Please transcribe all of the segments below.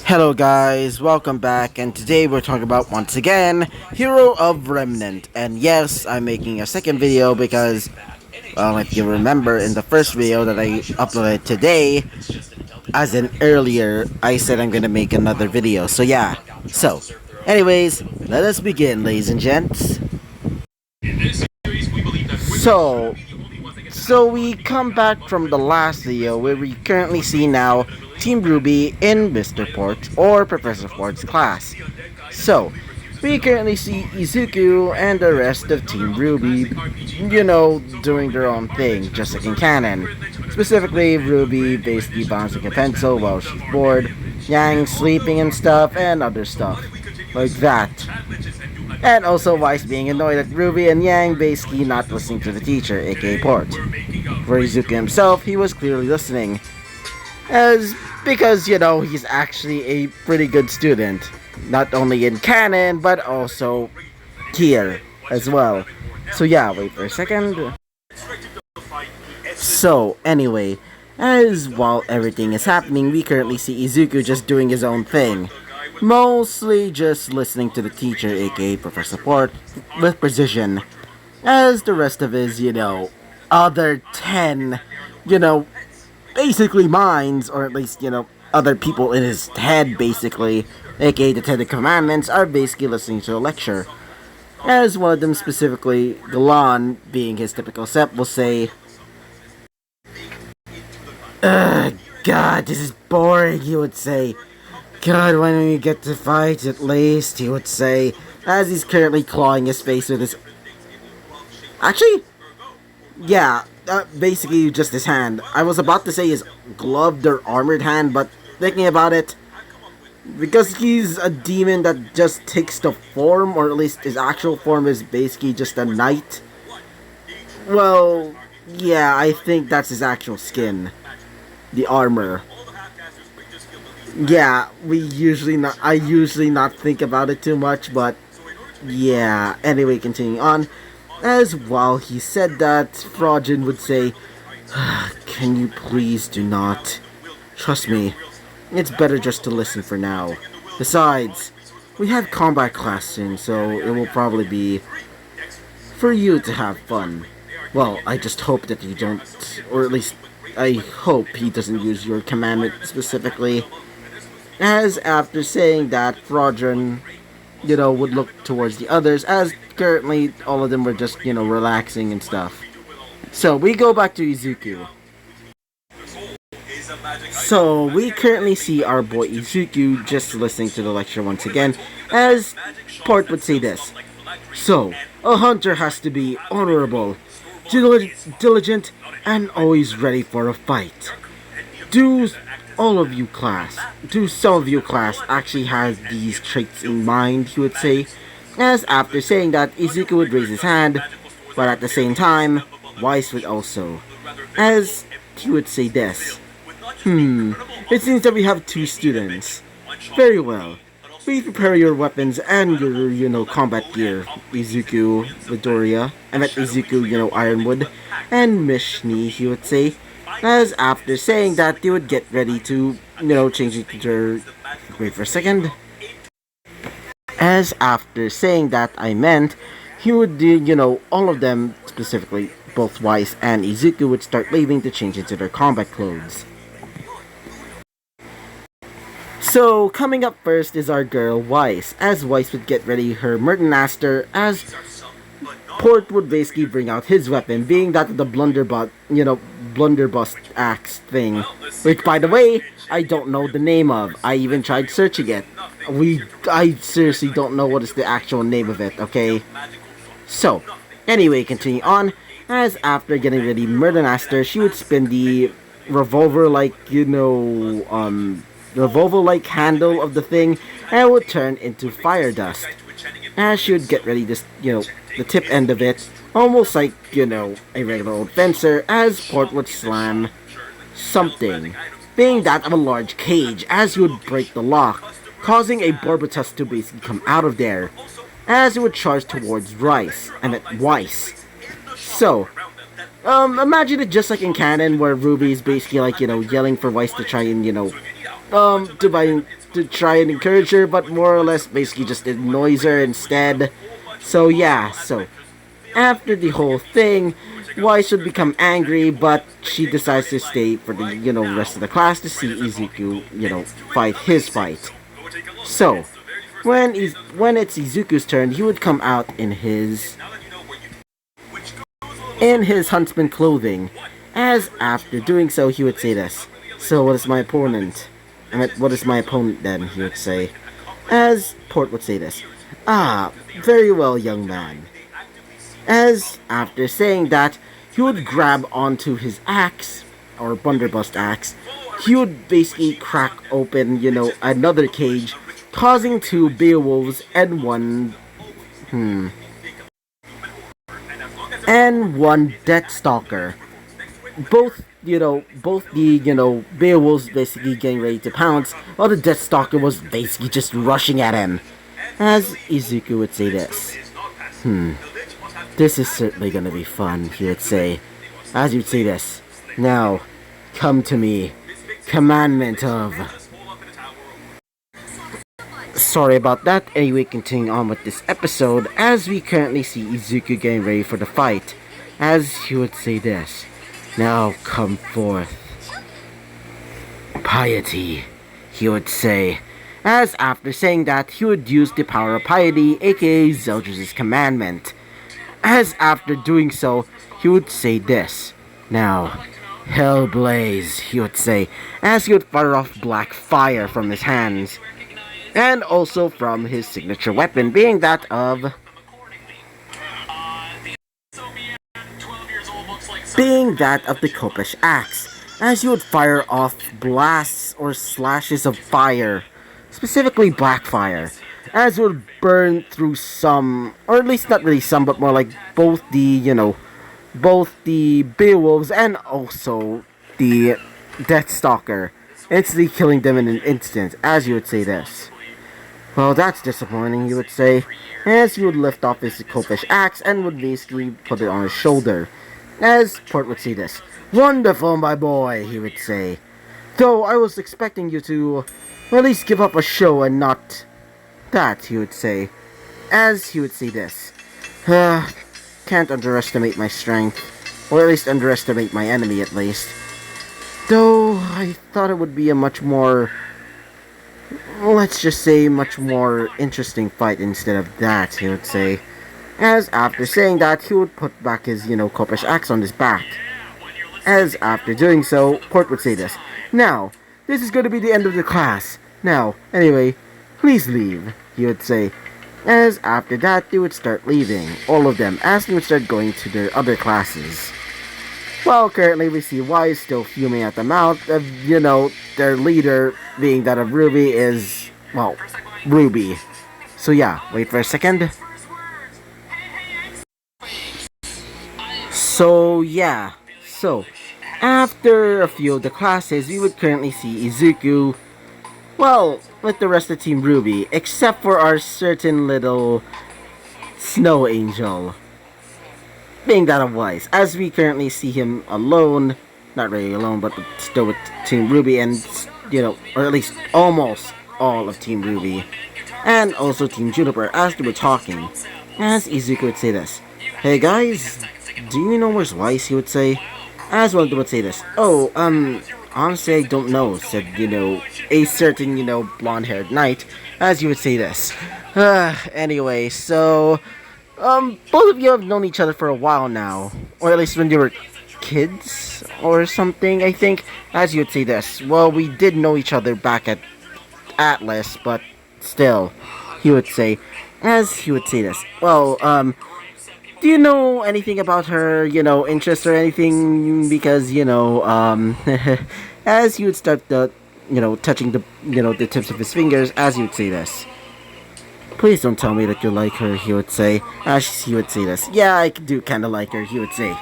Hello guys, welcome back, and today we're talking about, once again, Hero of Remnant. And yes, I'm making a second video because, well, if you remember in the first video that I uploaded today, as in earlier, I said I'm gonna make another video. So yeah, anyways, let us begin, ladies and gents. So, so we come back from the last video where we currently see now Team RWBY in Mr. Port's or Professor Ford's class. So, we currently see Izuku and the rest of Team RWBY, doing their own thing, just like in canon. Specifically, RWBY basically bouncing a pencil while she's bored, Yang sleeping and stuff, and other stuff. Like that. And also Weiss being annoyed at RWBY and Yang basically not listening to the teacher, aka Port. For Izuku himself, he was clearly listening. Because he's actually a pretty good student. Not only in canon, but also here as well. So yeah, wait for a second. So anyway, as while everything is happening, we currently see Izuku just doing his own thing. Mostly just listening to the teacher, aka Professor Port, with precision. As the rest of his, other 10, basically minds, or at least, other people in his head, basically, aka the Ten Commandments, are basically listening to a lecture. As one of them specifically, Galan, being his typical sep, will say, "Ugh, God, this is boring," he would say. "God, when do we get to fight at least?" he would say, as he's currently clawing his face with his... Actually, yeah, basically just his hand. I was about to say his gloved or armored hand, but thinking about it, because he's a demon that just takes the form, or at least his actual form is basically just a knight. Well, yeah, I think that's his actual skin. The armor. Yeah, I usually not think about it too much, but yeah, anyway, continuing on. As while he said that, Frojin would say, "Can you please do not? Trust me, it's better just to listen for now. Besides, we have combat class soon, so it will probably be for you to have fun. Well, I just hope that you don't, or at least I hope he doesn't use your commandment specifically." As after saying that, Frojin, would look towards the others, as currently all of them were just, relaxing and stuff. So, we go back to Izuku. So, we currently see our boy Izuku just listening to the lecture once again, as Port would say this. "So, a hunter has to be honorable, diligent, and always ready for a fight. Do some of you class actually has these traits in mind," he would say. As after saying that, Izuku would raise his hand, but at the same time, Weiss would also. As he would say this. It seems that we have two students. Very well. Please prepare your weapons and your, combat gear, Izuku Midoriya. I meant Izuku, Ironwood. And Mishni, he would say. As after saying that, they would get ready to, change it to their... Wait for a second. As after saying that, I meant he would do, all of them, specifically both Weiss and Izuku, would start leaving to change into their combat clothes. So, coming up first is our girl Weiss, as Weiss would get ready her Murdermaster, as Port would basically bring out his weapon, being that the blunderbuss axe thing, which, by the way, I don't know the name of. I even tried searching it. I seriously don't know what is the actual name of it, okay? So, anyway, continue on, as after getting ready Murdermaster, she would spin the revolver-like, revolver-like handle of the thing, and would turn into fire dust. As she would get ready this, the tip end of it, almost like, a regular old fencer, as Port would slam something, being that of a large cage, as he would break the lock, causing a Barbatus to basically come out of there, as it would charge towards Weiss. So, imagine it just like in canon, where RWBY is basically like, yelling for Weiss to try and, to try and encourage her, but more or less basically just annoys her instead. So yeah, so after the whole thing, Wise should become angry, but she decides to stay for the rest of the class to see Izuku fight his fight. So when it's Izuku's turn, he would come out in his huntsman clothing, as after doing so he would say this. So what is my opponent? What is my opponent then, he would say. As Port would say this. Ah, very well, young man. As after saying that, he would grab onto his axe, or blunderbuss axe. He would basically crack open, another cage, causing 2 Beowulfs and one Deathstalker. Both the Beowulfs basically getting ready to pounce, while the Deathstalker was basically just rushing at him. As Izuku would say this. This is certainly gonna be fun, he would say. As you'd say this. Now, come to me. Commandment of... Sorry about that. Anyway, continuing on with this episode, as we currently see Izuku getting ready for the fight. As he would say this. Now come forth. Piety, he would say. As after saying that, he would use the power of piety, aka Zeldris' commandment. As after doing so, he would say this. Now, Hellblaze, he would say, as he would fire off black fire from his hands. And also from his signature weapon, being that of the Kopish axe, as he would fire off blasts or slashes of fire, specifically black fire, as it would burn through some, or at least not really some, but more like both the Beowulfs and also the Deathstalker, instantly killing them in an instant, as you would say this. Well, that's disappointing, you would say, as he would lift off his Kopish axe and would basically put it on his shoulder. As Port would say this. Wonderful, my boy, he would say. Though I was expecting you to at least give up a show and not that, he would say. As he would say this. Can't underestimate my strength. Or at least underestimate my enemy, at least. Though I thought it would be a much more... let's just say much more interesting fight instead of that, he would say. As after saying that, he would put back his, Kopish axe on his back. As after doing so, Port would say this. Now, this is going to be the end of the class. Now, anyway, please leave, he would say. As after that, they would start leaving, all of them, as they would start going to their other classes. Well, currently we see Wise still fuming at the mouth of, their leader, being that of RWBY, is, well, RWBY. So yeah, wait for a second. So, after a few of the classes, we would currently see Izuku, well, with the rest of Team RWBY, except for our certain little snow angel, being that of Wise, as we currently see him alone, not really alone, but still with Team RWBY and, or at least almost all of Team RWBY, and also Team Juniper, as they were talking, as Izuku would say this. Hey guys, do you know where's Wise, he would say. As one of them would say this. Oh, honestly I don't know, said, a certain, blonde-haired knight, as you would say this. Anyway, so, both of you have known each other for a while now, or at least when you were kids, or something, I think, as you would say this. Well, we did know each other back at Atlas, but still, he would say, as he would say this. Well, do you know anything about her, interest or anything? Because, as he would start touching the tips of his fingers, as he would say this. Please don't tell me that you like her, he would say, as he would say this. Yeah, I do kinda like her, he would say.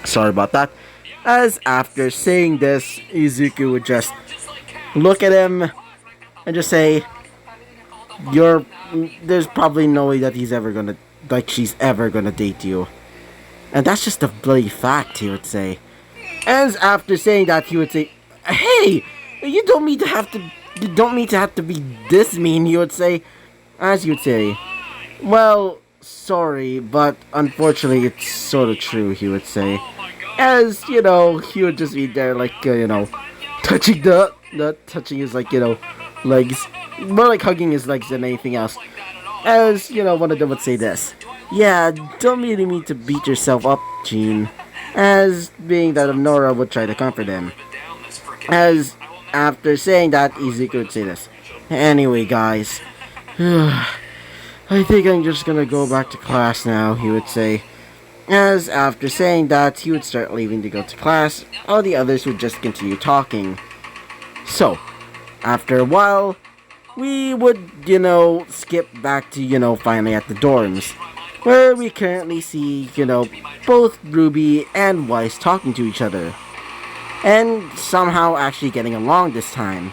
Sorry about that. As after saying this, Izuku would just look at him and just say, there's probably no way that she's ever gonna date you. And that's just a bloody fact, he would say. As after saying that, he would say, hey, You don't mean to have to. You don't mean to have to be this mean. He would say, as you'd say. Well, sorry, but unfortunately, it's sort of true. He would say, as he would just be there, like touching the touching his legs, more like hugging his legs than anything else. As one of them would say this. Yeah, don't really mean to beat yourself up, Gene. As being that Nora would try to comfort him. As after saying that, Izuku would say this. Anyway, guys, I think I'm just gonna go back to class now, he would say. As after saying that, he would start leaving to go to class, all the others would just continue talking. So, after a while, we would, skip back to, finally at the dorms, where we currently see, both Ruby and Weiss talking to each other, and somehow actually getting along this time.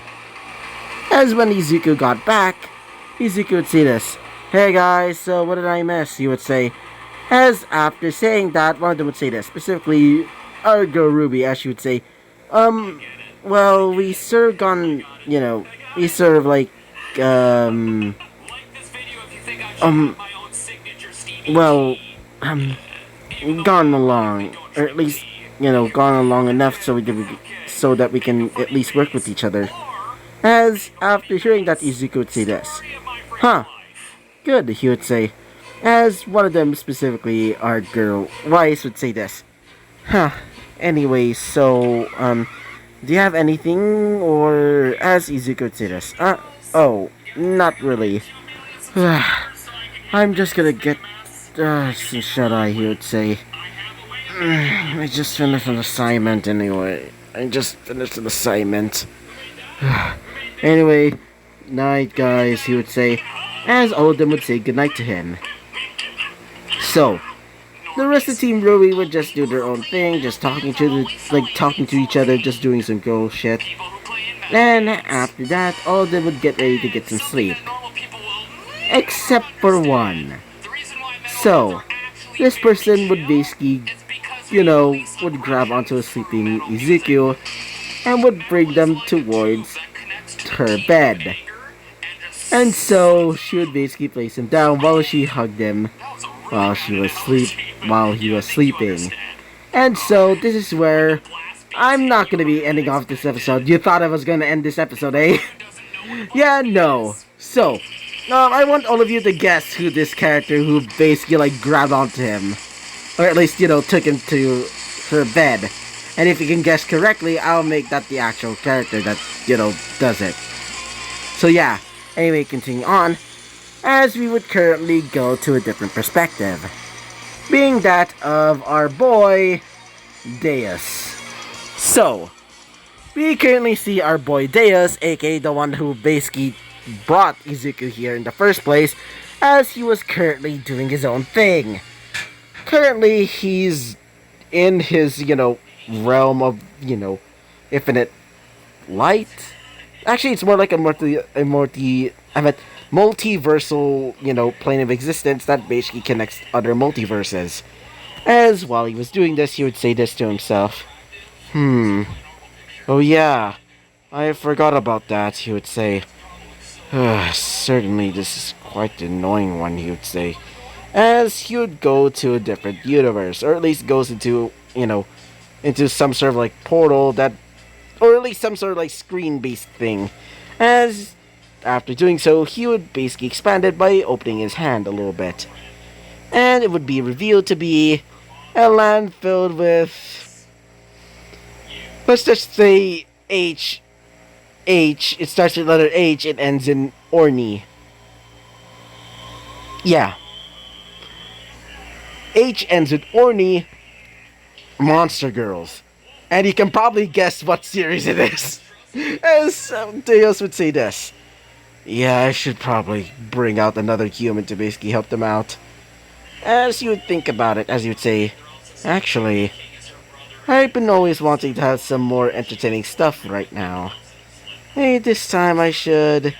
As when Izuku got back, Izuku would say this, "Hey guys, so what did I miss?" he would say. As after saying that, one of them would say this, specifically our girl Ruby, as she would say, well, we sort of gone, we sort of like, well, gone along, or at least, gone along enough so that we can at least work with each other. As after hearing that, Izuku would say this, "Huh, good," he would say. As one of them, specifically our girl Weiss, would say this, "Huh, anyway, so, do you have anything?" Or as Izuku would say this, oh, not really. I'm just gonna get, some shut-eye," he would say. I just finished an assignment anyway. Anyway, night, guys, he would say, as all of them would say goodnight to him. So, the rest of Team RWBY would just do their own thing, just talking to each other, just doing some girl shit. And after that, all of them would get ready to get some sleep. Except for one. So, this person would basically, would grab onto a sleeping Izuku and would bring them towards her bed. And so, she would basically place him down while she hugged him while he was sleeping. And so, this is where I'm not gonna be ending off this episode. You thought I was gonna end this episode, eh? Yeah, no. So, I want all of you to guess who this character who basically, grabbed onto him. Or at least, took him to her bed. And if you can guess correctly, I'll make that the actual character that, does it. So yeah, anyway, continue on. As we would currently go to a different perspective. Being that of our boy, Deus. So, we currently see our boy Deus, aka the one who basically brought Izuku here in the first place, as he was currently doing his own thing. Currently, he's in his, realm of, infinite light. Actually, it's more like a multiversal, plane of existence that basically connects other multiverses. As while he was doing this, he would say this to himself. Oh yeah, I forgot about that, he would say. Certainly this is quite an annoying one, he would say. As he would go to a different universe, or at least goes into, into some sort of portal that, or at least some sort of screen-based thing. As after doing so, he would basically expand it by opening his hand a little bit. And it would be revealed to be a land filled with, let's just say H. It starts with letter H, it ends in Orny. Yeah. H ends with Orny, Monster Girls. And you can probably guess what series it is. As Deus would say this. Yeah, I should probably bring out another human to basically help them out. As you would think about it, as you would say, actually, I've been always wanting to have some more entertaining stuff right now. Hey, this time I should.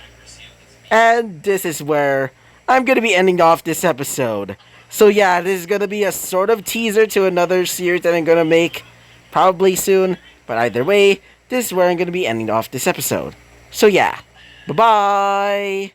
And this is where I'm gonna be ending off this episode. So yeah, this is gonna be a sort of teaser to another series that I'm gonna make probably soon. But either way, this is where I'm going to be ending off this episode. So yeah, bye-bye!